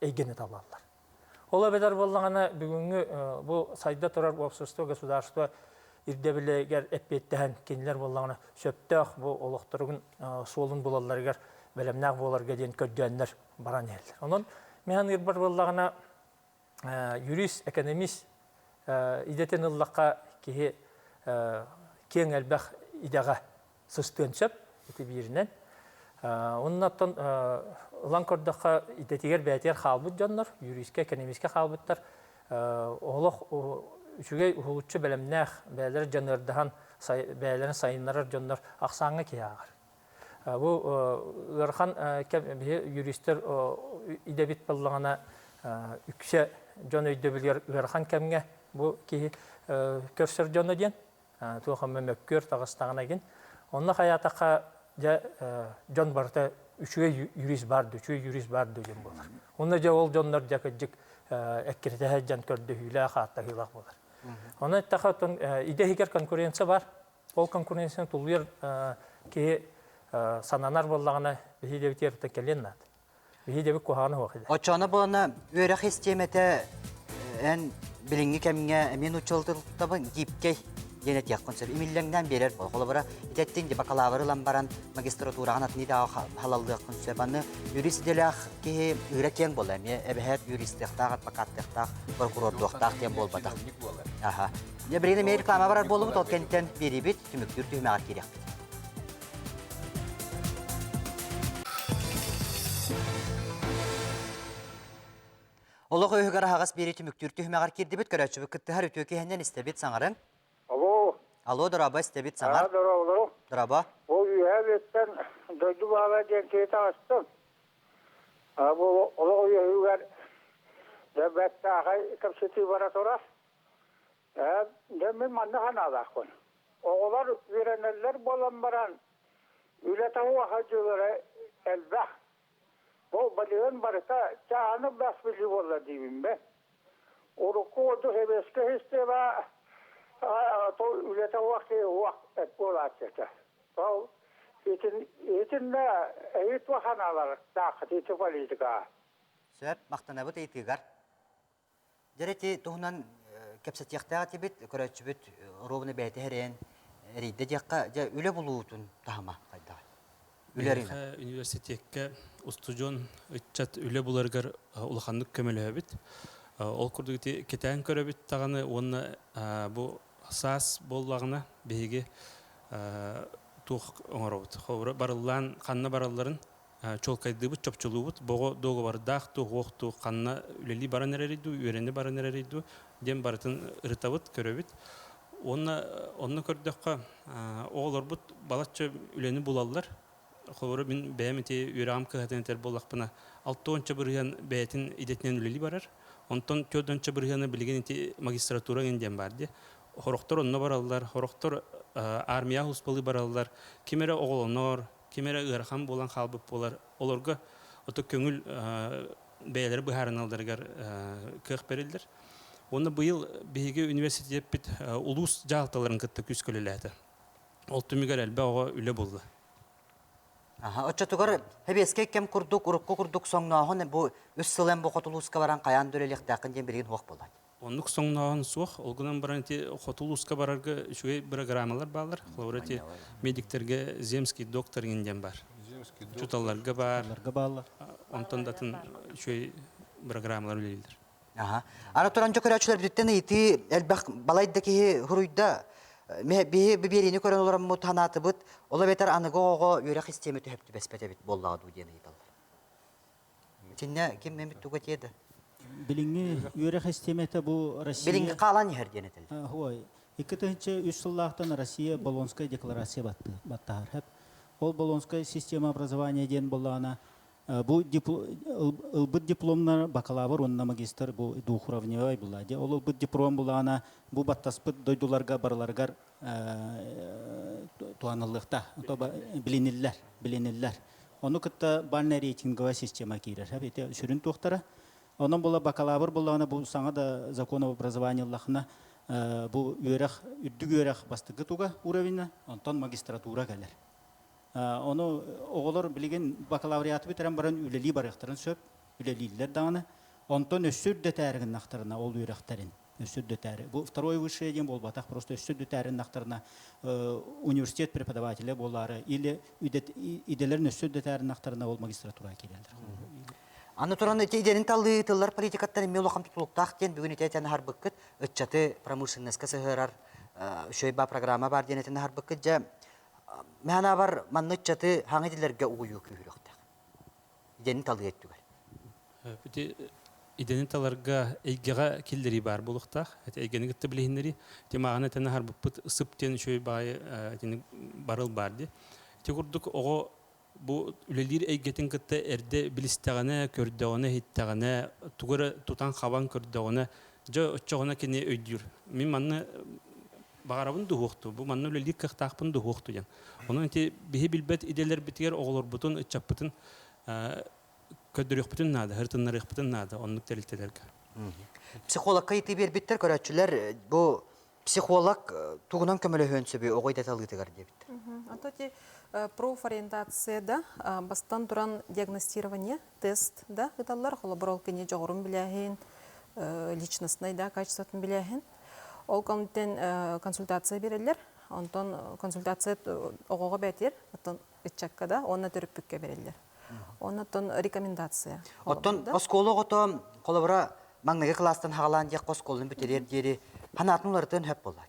әйгене табалар. Ола бедар булганы бүгүнкү бу сайда турар общество государство ирдебелегер эппеттәһән кинләр булганы сөптәх бу олохторгын солун булаларгар белемнәк буларга дигән көддәннәр баран әлләр. Онон мен ирбар булганы юрист, экономист идетен Аллаһка ки кең әлбәх идәгә сыстынчып ите бирнән. Оннан ланкордакка идетигер бәтер халбыт жаннар, юристка, экономистка халбыттар. Олох үчүгәй улуччы белемнәх, бәләр жаннардан бәләрен сайыннар жаннар аксаңга киягыр. Бу Лархан юристтер идебит булганы үксе жон өйдө билер Лархан кемгә бу ки көрсөр жон дигән. Туган мәмәккөр Тагыстагына ген. Онны хаятака жон барта үчүгәй юрист барды, үчүгәй юрист барды дигән булар. Онны жа ол жоннар жакыҗык эккерте хаҗан көрдө хүлә хатта хилак булар. Оны тахатын идеһигер конкуренция бар. Ол конкуренцияны тулыр ки сананар буллагына бихидебит ярта келеннат. Бихидебит куханы вакыт. Очаны булана өрәх системете эн билинги кемгә мен учылтылтабын гипкей денет якын сөп имилләңнән берер бул. Холобара итеттин ди бакалаврлан баран магистратурага атны да халалдык сөп аны юрист делах ки үрәкән була. Мен әбәһәт юристлыктагы адвокатлыктагы прокурорлыктагы тем болбата. Аха. Я бирне мен реклама барар болуп тоткенттен берибит түмүктүр түмәгә кирәк. Олог өйгәр хагас бери түмүктүр түмәгә кирдибит көрәчү кытты һәр үтөкә һәннән истебит саңарын. Алло. Алло, драба истебит саңар. Алло. Драба. Ол юһәбеттен дойду бала ден кете астым. Абу олог өйгәр дәбәттә хай капсети бара тора. Демен манна ханада кон. Оглар веренелләр болан баран. Үләтәү хаҗылары әлбәх. Бу балыгын барса чаны бас били болла дибин бе. Оруку ду хебеске хистева то үләтәү вакыт булачак. То итинне эйт ваханалар тақыты политика. Сөп мактанабы тейтигар. Дәрети туһунан кепсет яктага тибит көрәчүбүт ровны бәйте хәрен Рейде дияққа үлі болуытын тахама қайда. Үлерін. Университетке устужон ытчат үле буларгар улаханнык көмөлө бит. Ол курдугти кетен көрөбит таганы онна бу сас боллагына беге тух оңоробут. Ховра барыллан канна баралларын чолкайдыбыт чопчулубут бого дого бардах ту вохту канна үлели баранерерийду, үйренди баранерерийду дем барытын ырытабыт көрөбит. Онна көрдөккө оголорбут балачча үлени булаллар. Ховра мен бәмете үйрәм кыһатынтер боллакпына 6-нчы бирген бәйтин идетнен үлели барар. Онтон 4-нчы биргени билген магистратура генден барды. Хорохтор онна бараллар, хорохтор армия хуспалы бараллар. Кимере оголонор, кимере ырхан болан халбып болар. Олорга ото көңүл бәйләре быһарыналдаргар кык берилдер. Оны быйыл биге университет бит улус жалталарын кытты күскөлөләте. Ол түмүгөр әлбә ого үле булды. Оччотугар хебеске кем курдук, урукку курдук соңнағын бу үс сылын бу хотулуска баран қаян дөлелек дақын ден берген хоқ болады. Оннук соңнағын суық, олгынан баран хотулуска барарга үшуге программалар балар. Хлорати медиктерге земский доктор генден бар. Чуталларга бар. Онтон датын үшуге программалар үлелдер. Ана туран жокөрөчүлөр биттен ити элбак балайдыки хуруйда биберини көрөн олар мутанаты бут, ола бетер аныгого үйрек системе төһөптү беспете бит боллагы дүйен ыйталар. Тинне ким мемит туга тиеди? Билинги үйрек системете бу Россия. Билинги калан herден этил. Хой. 2003 жыллахтан Россия Болонская декларация баттар. Ол Болонская система образования ден боллана бу дипломнар бакалавр онна магистр бу двухуровневый булади. Ол бу диплом булана бу баттаспыт дойдуларга барларгар туанылыкта, билиниллер. Оны кытта бальный рейтинговая система кирер. Эте сүрүн тохтара. Онон була бакалавр булана бу саңа да закон об образовании лахна бу үйрек үддүк үйрек бастыгы туга уровень, онтон магистратура келер. Onu oğullar bilgin bakalавриаты bitirən baran üleli barıqtırın söp, ülelillər dağını. Ondan össür dötərgin naqtırına ol üyrekterin. Össür dötəri. Bu второй высшее ден бол батақ, просто össür dötərin naqtırına университет преподавателя болары, или иделерін össür dötərin naqtırına ol магистратура келелдір. Аны туран иденин таллы тыллар политикаттан эмне улахам тутулуктак ден бүгүн итетен харбыккыт, ыччаты промышленностька сыгырар, шөйба программа бар денетен харбыккыт же Мәна бар маннычаты хаңы дилерге уйу күйрөктәк. Иденин талы еттүгәр. Бите иденин таларга эйгега килдери бар булуктак. Эйгени гытты билехиннери темагына тана харбыппыт ысыптен шөй бай барыл барды. Тегурдук ого бу үлелир эйгетин гытты эрде билистегане, көрдөгөнө, хиттегане, тугара тутан хабан көрдөгөнө, жо оччогона кене өйдүр. Мен манны Бағарабын дұғуқты, бұл манны өлелік қықтақпын дұғуқты ден. Оның әнте бейі білбәт иделер бітігер оғылыр бұтын, үтчап бұтын, көддірек бұтын нады, ғыртынларық бұтын нады, онлық тәліктелерге. Психолог қайты бер біттер көрәтшілер, бұл психолог туғынан көмілі хөнсөбі оғай дәталығытығар деп бітті. Антоти профориентацияда бастан туран диагностирование, тест, да, ғыталар, қолы бұрал кене жоғырын біләхен, личностный, да, качествотын біләхен. Ол комитен консультация берелер, онтон консультация оғоға бәтер, онтон итчаккада, онна төріппікке берелер. Оннан рекомендация. Оттон осколог ото қолыбыра маңнығы кластан хағалан дек осколын бүтерер дері ханатын олардың хөп болады.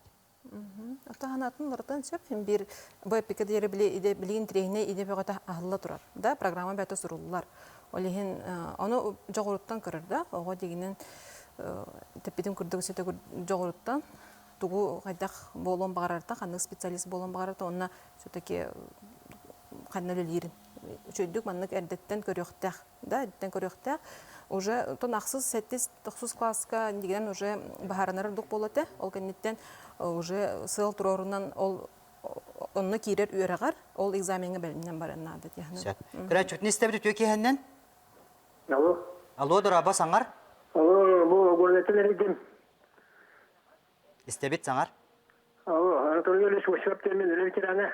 Ата ханатын олардың сөп, бір бөппеке дері білген трейіне иде бөғата ағылы тұрар. Да, программа бәті сұрулылар. Олеген, оны жоғыруттан көрір, да, оға дегенен теппетін күрдігі сөйті жоғыруттан тугу қайдақ болуын бағарарда, қандық специалист болуын бағарарда, онына сөйтеке қандық өлерін. Сөйдік маңнық әрдеттен көріқтәқ, да, әрдеттен көріқтәқ. Уже тон ақсыз 7-9 класска дегенен уже бағарынары дұқ болады, ол кәнеттен уже сыл тұрорынан онны кейрер үйерағар, ол экзаменге бәлімнен барынады. Күрәчүт, не істебді төкейхеннен? Алло. Алло, дұраба саңар? Алло, бұл көрнетілер едім. Істебет саңар? Алло, Анатолий Ильич Василовтер мен өлі ветераны.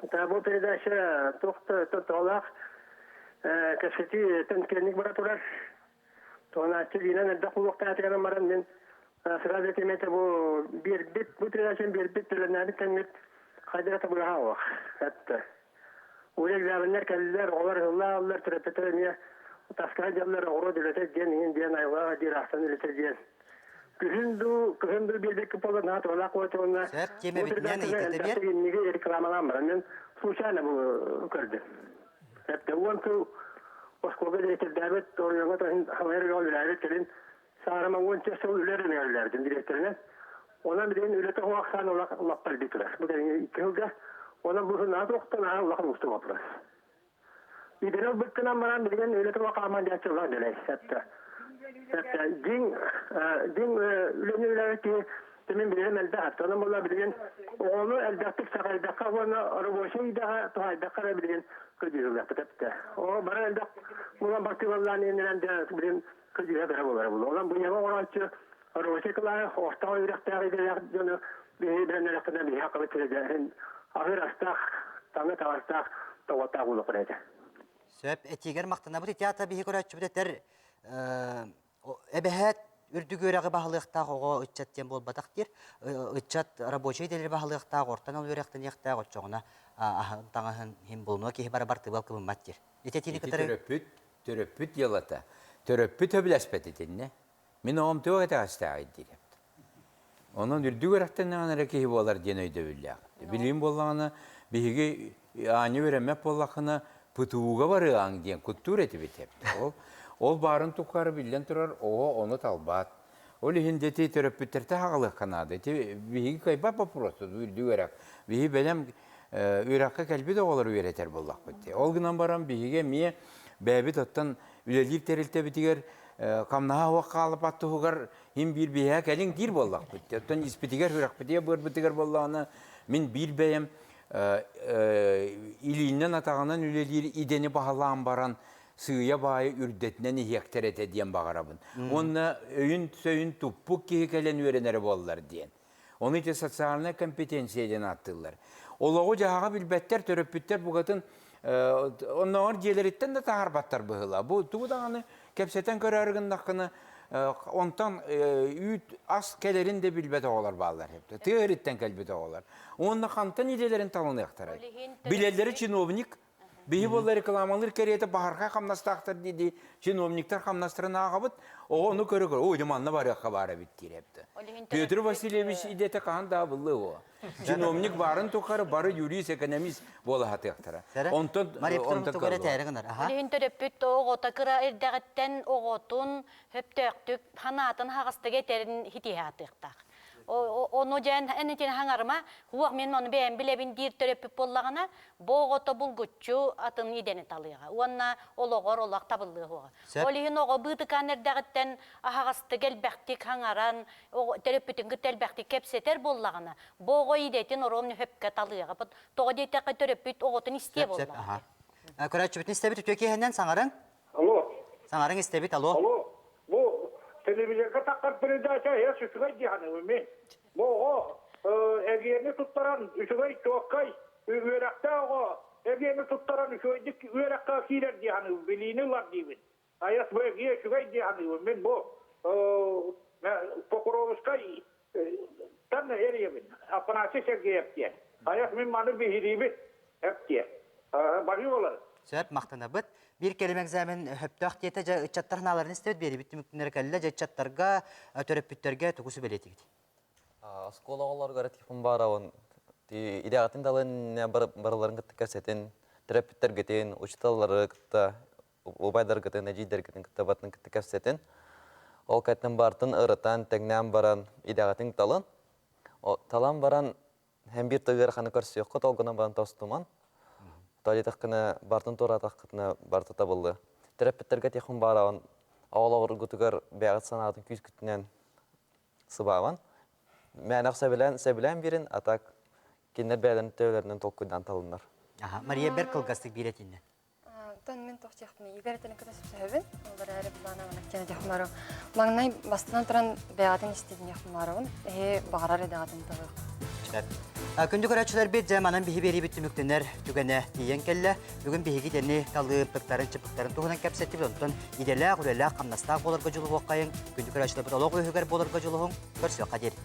Бұл передача тоқты тоқталақ, кәсеті тәнкерінік бара тұрар. Тоғына астыр дейінен әлді құлықта әтігенім баран мен Сразу темете бу бирбит, бу тренажен бирбит төленәне тәңгет хайдата була ва. Хәтта. Улы гавнер кәлләр, олар хыллар терапевтия таскай jamlar oro dilete gen indian aywa dirastan dilete gen. Күһүндү бирбит пола нат ола котона. Сәп теме битнән итеп бер. Неге рекламалам бар. Мен случайно бу көрдүм. Хәтта уонку оскога директор Давид Торьяга тахин хавайр гөлләре телин сарама уонча сөйләрен әрләрдин директорына. Ona bir de öyle tahaksan Allah kalbitler. Bu da ikilde ona bu naz oktan Allah mustu vapras. Bir de bu kana maran bir de öyle tahakaman diyorlar dele hatta. Hatta din öyle ki temin bir elde hatta ona molla bir de onu elde ettik sakayda kavana araboşu daha tahayda karabilin kıcırlar tabii. O bara elde molla bakti vallahi neden de bir kıcıra beraber bu. Olan bu yana orançı Roşeklar orta oyrakta gidiyor. Bir nakden bir haklı tezgahın. Ahir astak, tanı tavastak, tavata bulu kuracak. Söp etiger maktana bu tiyata bir hikorat çubdeter ebehet ürdü göreği bağlılıqta oğa ütçatten bol badaqtir. Ütçat raboçay delir bağlılıqta ortan ol göreğten yaqta qoçoğuna tağın hem bulma ki barabar tıbal kılınmattir. Etetilik Töröpüt yalata. Töröpüt öbüləspət etinne. Min oğum tüvə təğəstəğid deyiləm. Onun ürdü göreğten nəğənərə kehi bolar diyen öydə billəğ. Biliyim bollağına, bihigi ani verəmək bollağına pıtuğuğa varığın diyen kuttur eti bitep. Ol barın tukarı bilən turar, oğa onu talbat. Ol hindeti töröpüttərtə hağılıq kanadı. Bihigi kayba papurosu, ürdü göreğ. Bihi beləm Irak'a kelbi de oğları üreter bollağ bitti. Ol gınan baran bihige miye bəbi tattan üleliyip terilte bitiger kamnaha vaqqa alıp attı hugar him bir bihe kelin dir bollaq bitti. Ottan ispitiger hıraq bitiye bır bitiger bollağına min bir beyem iliğinden atağından üleliyir ideni bahalağın baran sığıya bağı ürdetinden ihekter ete diyen bağırabın. Onunla öyün söyün tuppuk ki kelen öğreneri bollar diyen. Onu için sosyalına kompetensiyeden attılar. Olağı cahağa bilbetler töröpütler bu kadın onlar diyeleritten de taharbatlar bıhıla. Bu tuğdağını kepseten körergin dakını ondan az kelerin de bilbete olar bağlar hep. Teoritten kelbete olar. Onunla kantan idelerin talını yaktaray. Bilelleri çinovnik bihi bolları reklamalar keriyete baharka kamnastaqtır dedi. Çinovnikler kamnastırına ağabıt. O onu körü. O limanla var ya kabara bittir hepti. Petr Vasilyevich idete kan da bullu o. Çinovnik barın tukarı barı yürüyüş ekonomist bola hatı yaktara. Ondan tukara tayarıgınar. Lihin töröpüt oğu takıra erdağıtten oğutun hep töktük hanatın hağıstı geterin hitihatıyıqtaq. Onu jen enitin hangarma huaq men onu beğen bilebin dir töröpüt bollağına boğutu bulgutçu atın ideni talıyağa. Onna oloğor olaq tabıllığı huğa. Olihin oğu bıdıkan erdağıtten hağıstı gelbektik hangaran töröpütün gıtelbektik kepseter bollağına. Boğu idetin oromni höpke talıyağa. Toğu deyteki töröpüt oğutun isteye bollağına. Korat çubitini istebit Türkiye'den sanarın? Alo. Sanarın istebit alo. Alo. Bu televizyonda takar perintah ya süsügay diyanı mi? Bu o egerini tuttaran süsügay çoğukay üyerekta o egerini tuttaran süsügay üyerekta kiler diyanı bilini var diye. Ayas bu egeye süsügay diyanı mi? Bu Pokrovskay tan eriyemin. Apanası şerge yaptı. Ayas min manı bihiribi yaptı. Bakıyorlar. Söp maqtanabıt. Bir kelimek zaman höptaq diyete çattarın alarını istebit beri. Bitti mümkünler kelle çattarga, töröpütlerge tukusu belirtiydi. Skolalar garatipun barawon. İdeatın dalın baraların gıttıka setin, töröpütler gıtın, uçtaları gıtta, obaylar gıtın, ecider gıtın gıtta batın gıttıka setin. O katın bartın ırıtan, teknem baran ideatın dalın. O talan baran hem bir tığır kanı karşı yok, olguna baran tostuman. Tadi takna bartın tora takna bartı tabıldı. Terapetlerge tekun barawon. Ağlar gutugar beğat sanatın küs kütünen sıbavan. Menak sebilen birin atak kinler beğen tövlerinin tokuydan talınlar. Aha, Maria Berkel gastık biretinle. Tan men toxtaqmi iberetene kadar sebebin. Onlar arab bana nakçene yaxmaro. Magnay bastan turan beğatın istediğini yaxmaroun. Bağırar edatın tağı. Күндү көрәчүләр бит заманын биһи бери биттүмүктенер түгәнә тиен келле. Бүгүн биһиги дәне талыптыктарын чыпыктарын туһунан кәпсәтти онтон иделә гүләлә камнастак булырга җылы вакайын. Күндү көрәчүләр бит олог өһүгәр булырга җылыһың. Көрсө кадер.